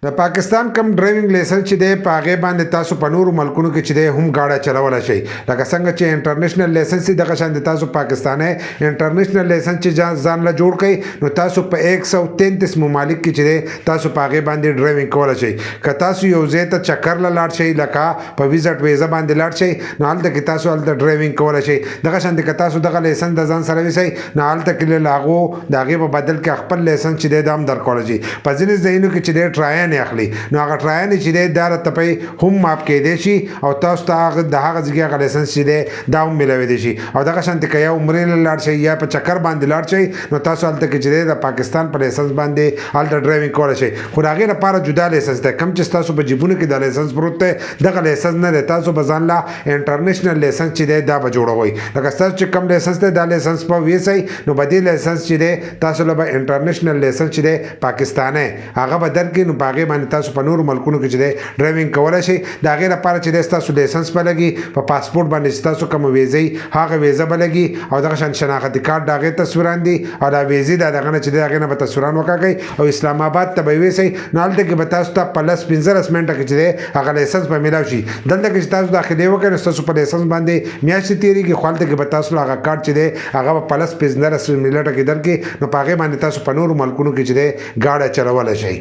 د پاکستان کم ډرایوینګ لایسنس چې دی په هغې باندې تاسو په نورو ملکونو کې چې دی هم گاډه چلولی شئ. لکه څنګه چې انټرنیشنل لایسنس دی دغه شان د تاسو پاکستانی انټرنیشنل لایسنس چې ځان له جوړ کړئ نو تاسو په 133 ممالک کې چې دی تاسو په هغې باندې ډرایوینګ کولی شئ. که تاسو یو ځای ته چکر له لاړ شئ لکه په ویزټ ویزه باندې لاړ شئ نو هلته کې تاسو هلته ډرایوینګ کولی شئ. دغه شان که تاسو دغه لایسنس د ځان سره ویسئ نو هلته کې له هغو د هغې په بدل کې خپل لایسنس چې دی دا هم درکولی شي. په ځینې ځایونو کې چې دی ټرایانې اخلي نو هغه ټرایانې چې دی دا راته پې هم ماف کیدی شي او تاسو ته د هغه ځای هغه لایسنس چې دی دا هم میلاویدی شي. او دغه شانتې که یا عمرې له لاړ شئ یا په چکر باندې لاړ شئ نو تاسو هلته کې چې دی د پاکستان په لایسنس باندې هلته ډرایوینګ کولی شئ. خو د هغې لپاره جدا لایسنس دی. کوم چې ستاسو په جیبونو کې دا لایسنس پروت دی دغه لایسنس نه دی. تاسو به ځان له انټرنیشنل لایسنس چې دی دا به جوړوئ. لکه ستاسو چې کوم لایسنس دی دا لایسنس به ویسئ نو به دې لایسنس چې دی تاسو له به انټرنیشنل لایسنس چې دی پاکستانی هغه به درکړي نو په هغې باندې تاسو په نورو ملکونو کې چې دی ډرایوینګ کولی شئ. د هغې لپاره چې دی ستاسو لایسنس به لګي په پاسپورټ باندې چې تاسو کومه ویزه وي هغه ویزه به لګي او دغه شان شناختي کارت د هغې تصویران دي او دا ویزې د دغه نه چې دی هغې نه به تصویران وکاږئ او اسلام آباد ته به یې ویسئ نو هلته کې به تاسو ته په 15 منټه کې چې دی هغه لایسنس به میلاو شي. دلته کې چې تاسو داخلې وکړئ نو ستاسو په لایسنس باندې میاشتې تېرېږي خو هلته کې به تاسو هغه کارت چې دی هغه به په 15 منټه کې درکړي نو په هغې باندې تاسو په نورو ملکونو کې چې دی ګاډه چلولی شئ.